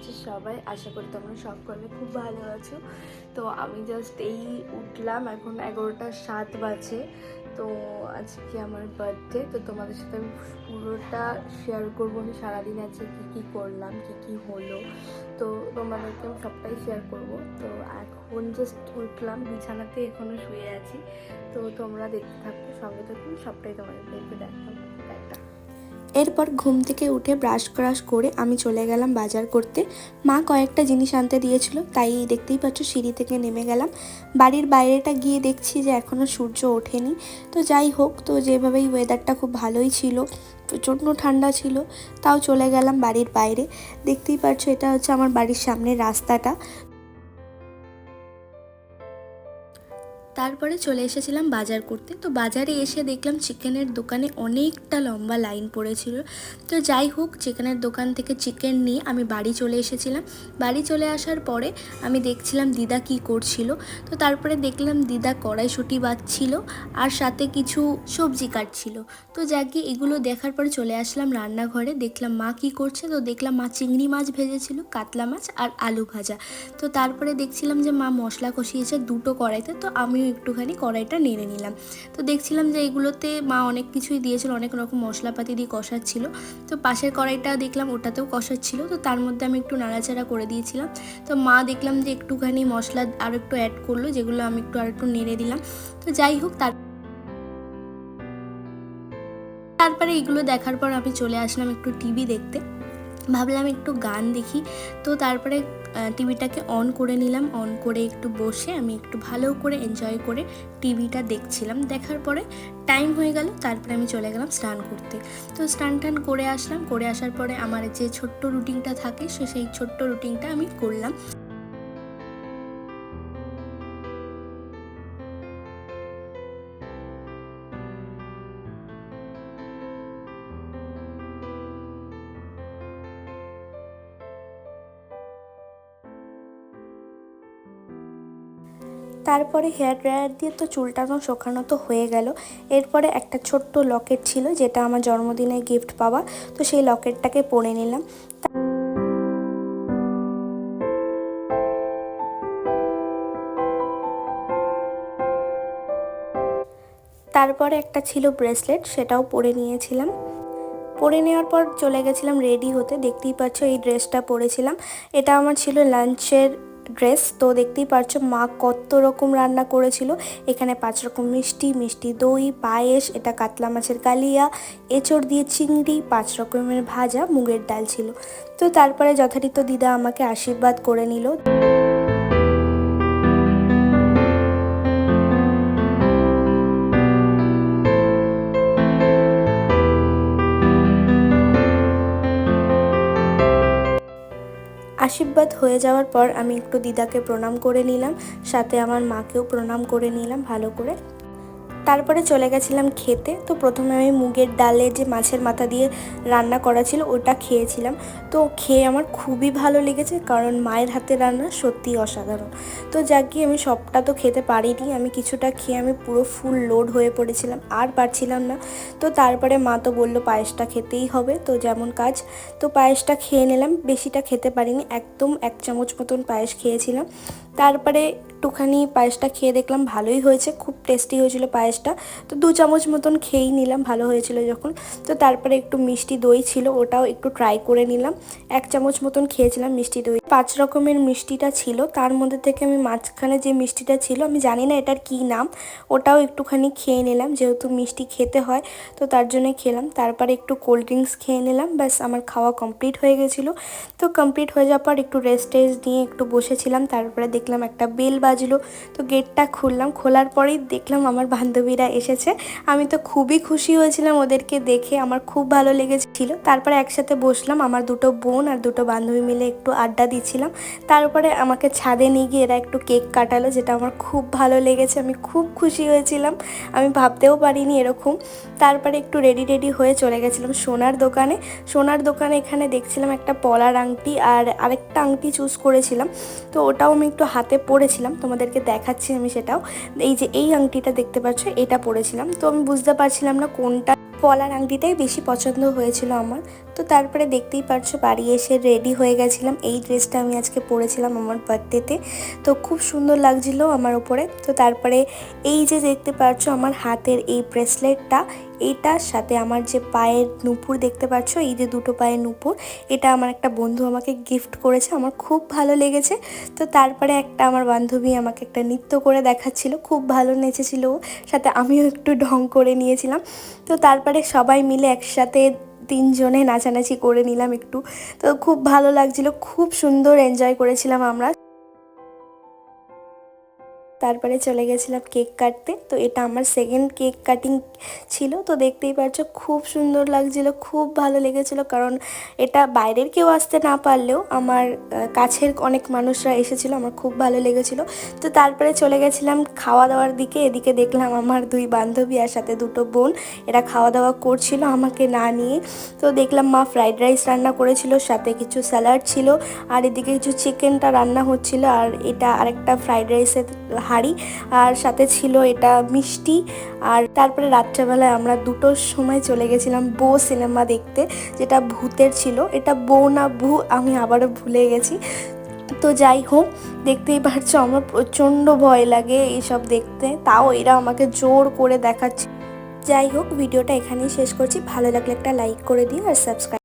আছো সবাই? আশা করি তোমরা সকলে খুব ভালো আছো। তো আমি জাস্ট এই উঠলাম, এখন 11টা 7 বাজে। তো আজকে আমার বার্থডে, তো তোমাদের সাথে আমি পুরোটা শেয়ার করবো। আমি সারাদিন আজকে কী কী করলাম, কী কী হলো, তো তোমাদেরকে আমি সবটাই শেয়ার করব। তো এখন জাস্ট উঠলাম, বিছানাতে এখনও শুয়ে আছি। তো তোমরা দেখতে থাকো, সঙ্গে থাকুন, সবটাই তোমাদেরকে দেখাবো। এরপর ঘুম থেকে উঠে ব্রাশ করে আমি চলে গেলাম বাজার করতে। মা কয়েকটা জিনিস আনতে দিয়েছিল, তাই দেখতেই পাচ্ছ সিঁড়ি থেকে নেমে গেলাম। বাড়ির বাইরেটা গিয়ে দেখছি যে এখনও সূর্য ওঠেনি। তো যাই হোক, তো যেভাবেই ওয়েদারটা খুব ভালোই ছিল, প্রচণ্ড ঠান্ডা ছিল, তাও চলে গেলাম বাড়ির বাইরে। দেখতেই পাচ্ছ এটা হচ্ছে আমার বাড়ির সামনের রাস্তাটা। তারপরে চলে এসেছিলাম বাজার করতে। তো বাজারে এসে দেখলাম চিকেনের দোকানে অনেকটা লম্বা লাইন পড়েছিল। তো যাই হোক, চিকেনের দোকান থেকে চিকেন নিয়ে আমি বাড়ি চলে এসেছিলাম। বাড়ি চলে আসার পরে আমি দেখছিলাম দিদা কি করছিল। তো তারপরে দেখলাম দিদা কড়াইশুঁটি বাছছিল আর সাথে কিছু সবজি কাটছিল। তো যাকে এগুলো দেখার পরে চলে আসলাম রান্নাঘরে, দেখলাম মা কি করছে। তো দেখলাম মা চিংড়ি মাছ ভেজেছিল, কাতলা মাছ আর আলু ভাজা। তো তারপরে দেখছিলাম যে মা মশলা কষিয়েছে দুটো কড়াইতে, তো আমিও একটুখানি কড়াইটা নেড়ে নিলাম। তো দেখছিলাম যে এগুলোতে মা অনেক কিছুই দিয়েছিল, অনেক রকম মশলাপাতি দিয়ে কষাচ্ছিল। তো পাশের কড়াইটা দেখলাম ওটাতেও কষাচ্ছিল, তো তার মধ্যে আমি একটু নাড়াচাড়া করে দিয়েছিলাম। তো মা দেখলাম যে একটুখানি মশলা আর একটু অ্যাড করলো, যেগুলো আমি আর একটু নেড়ে দিলাম। তো যাই হোক, তারপরে এগুলো দেখার পর আমি চলে আসলাম একটু টিভি দেখতে। ভাবলাম একটু গান দেখি। তো তারপরে টিভিটাকে অন করে নিলাম। অন করে একটু বসে আমি একটু ভালো করে এনজয় করে টিভিটা দেখছিলাম। দেখার পরে টাইম হয়ে গেল, তারপরে আমি চলে গেলাম স্নান করতে। তো স্নান করে আসলাম। করে আসার পরে আমার যে ছোট্ট রুটিনটা থাকে, সেই ছোট্ট রুটিনটা আমি করলাম। তারপরে হেয়ার ড্রায়ার দিয়ে তো চুলটানো শোকানো তো হয়ে গেল। এরপরে একটা ছোট্ট লকেট ছিল, যেটা আমার জন্মদিনে গিফট পাওয়া। তো সেই লকেটটাকে পরে নিলাম। তারপরে একটা ছিল ব্রেসলেট, সেটাও পরে নিয়েছিলাম। পরে নেওয়ার পর চলে গেছিলাম রেডি হতে। দেখতেই পাচ্ছ এই ড্রেসটা পরেছিলাম, এটা আমার ছিল লাঞ্চের ড্রেস। তো দেখতেই পাচ্ছ মা কত রকম রান্না করেছিল। এখানে 5 রকম মিষ্টি, মিষ্টি দই, পায়েস, এটা কাতলা মাছের কালিয়া, এঁচড় দিয়ে চিংড়ি, 5 রকমের ভাজা, মুগের ডাল ছিল। তো তারপরে যথারীতি দিদা আমাকে আশীর্বাদ করে নিল। আশীর্বাদ হয়ে যাওয়ার পর আমি একটু দিদাকে প্রণাম করে নিলাম, সাথে আমার মাকেও প্রণাম করে নিলাম ভালো করে। তারপরে চলে গেছিলাম খেতে। তো প্রথমে আমি মুগের ডালে যে মাছের মাথা দিয়ে রান্না করা ছিল ওটা খেয়েছিলাম। তো খেয়ে আমার খুবই ভালো লেগেছে, কারণ মায়ের হাতে রান্না সত্যিই অসাধারণ। তো যাক গিয়ে আমি সবটা তো খেতে পারিনি, আমি কিছুটা খেয়ে আমি পুরো ফুল লোড হয়ে পড়েছিলাম, আর পারছিলাম না। তো তারপরে মা তো বললো পায়েসটা খেতেই হবে, তো যেমন কাজ। তো পায়েসটা খেয়ে নিলাম, বেশিটা খেতে পারিনি, একদম 1 চামচ মতন পায়েস খেয়েছিলাম। তারপরে একটুখানি পায়েসটা খেয়ে দেখলাম ভালোই হয়েছে, খুব টেস্টি হয়েছিল পায়েসটা। তো 2 চামচ মতন খেয়েই নিলাম, ভালো হয়েছিল যখন। তো তারপরে একটু মিষ্টি দই ছিল, ওটাও একটু ট্রাই করে নিলাম। 1 চামচ মতন খেয়েছিলাম মিষ্টি দই। 5 রকমের মিষ্টিটা ছিল, তার মধ্যে থেকে আমি মাঝখানে যে মিষ্টিটা ছিল, আমি জানি না এটার কী নাম, ওটাও একটুখানি খেয়ে নিলাম, যেহেতু মিষ্টি খেতে হয় তো তার জন্য খেলাম। তারপরে একটু কোল্ড ড্রিঙ্কস খেয়ে নিলাম, ব্যাস আমার খাওয়া কমপ্লিট হয়ে গেছিলো। তো কমপ্লিট হয়ে যাওয়ার পর একটু রেস্ট নিয়ে একটু বসেছিলাম। তারপরে দেখলাম একটা বেল বাজলো, তো গেটটা খুললাম। খোলার পরেই দেখলাম আমার বান্ধবীরা এসেছে। আমি তো খুবই খুশি হয়েছিলাম ওদেরকে দেখে, আমার খুব ভালো লেগেছিল। তারপরে একসাথে বসলাম, আমার 2 বোন আর 2 বান্ধবী মিলে একটু আড্ডা দিচ্ছিলাম। তারপরে আমাকে ছাদে নিয়ে গিয়ে এরা একটু কেক কাটালো, যেটা আমার খুব ভালো লেগেছে, আমি খুব খুশি হয়েছিলাম, আমি ভাবতেও পারিনি এরকম। তারপরে একটু রেডি হয়ে চলে গেছিলাম সোনার দোকানে এখানে দেখছিলাম একটা পলার আংটি আর আরেকটা আংটি চুজ করেছিলাম। তো ওটাও আমি একটু হাতে পরেছিলাম, তোমাদেরকে দেখাচ্ছি আমি সেটাও। এই যে এই আংটিটা দেখতে পাচ্ছ, এটা পরেছিলাম। তো আমি বুঝতে পারছিলাম না কোনটা পলার আংটিটাই বেশি পছন্দ হয়েছিল আমার। তো তারপরে দেখতেই পারছো বাড়ি এসে রেডি হয়ে গেছিলাম। এই ড্রেসটা আমি আজকে পরেছিলাম আমার বার্থডেতে, তো খুব সুন্দর লাগছিল আমার উপরে। তো তারপরে এই যে দেখতে পারছো আমার হাতের এই ব্রেসলেটটা, এইটার সাথে আমার যে পায়ের নুপুর দেখতে পাচ্ছ, এই যে দুটো পায়ের নুপুর, এটা আমার একটা বন্ধু আমাকে গিফট করেছে, আমার খুব ভালো লেগেছে। তো তারপরে আমার বান্ধবী আমাকে একটা নৃত্য করে দেখাচ্ছিল, খুব ভালো নেচেছিল ও, সাথে আমিও একটু ঢং করে নিয়েছিলাম। তো তারপরে সবাই মিলে একসাথে 3 জনে নাচানাচি করে নিলাম একটু, তো খুব ভালো লাগছিল, খুব সুন্দর এনজয় করেছিলাম আমরা। তারপরে চলে গেছিলাম কেক কাটতে। তো এটা আমার সেকেন্ড কেক কাটিং ছিল। তো দেখতেই পাচ্ছ খুব সুন্দর লাগছিল, খুব ভালো লেগেছিল, কারণ এটা বাইরের কেউ আসতে না পারলেও আমার কাছের অনেক মানুষরা এসেছিল, আমার খুব ভালো লেগেছিল। তো তারপরে চলে গেছিলাম খাওয়া দাওয়ার দিকে। এদিকে দেখলাম আমার 2 বান্ধবী আর সাথে 2টো বোন এরা খাওয়া দাওয়া করছিল আমাকে না নিয়ে। তো দেখলাম মা ফ্রাইড রাইস রান্না করেছিল, সাথে কিছু স্যালাড ছিল, আর এদিকে কিছু চিকেনটা রান্না হচ্ছিল, আর এটা আরেকটা ফ্রাইড রাইসের হাঁড়ি, আর সাথে ছিল এটা মিষ্টি। আর তারপরে রাত্রেবেলায় আমরা 2টোর সময় চলে গেছিলাম বো সিনেমা দেখতে, যেটা ভূতের ছিল। এটা বো না ভূ আমি আবারও ভুলে গেছি। তো যাই হোক, দেখতেই পারছো আমার প্রচণ্ড ভয় লাগে এইসব দেখতে, তাও এরা আমাকে জোর করে দেখাচ্ছে। যাই হোক, ভিডিওটা এখানেই শেষ করছি। ভালো লাগলে একটা লাইক করে দিও আর সাবস্ক্রাইব।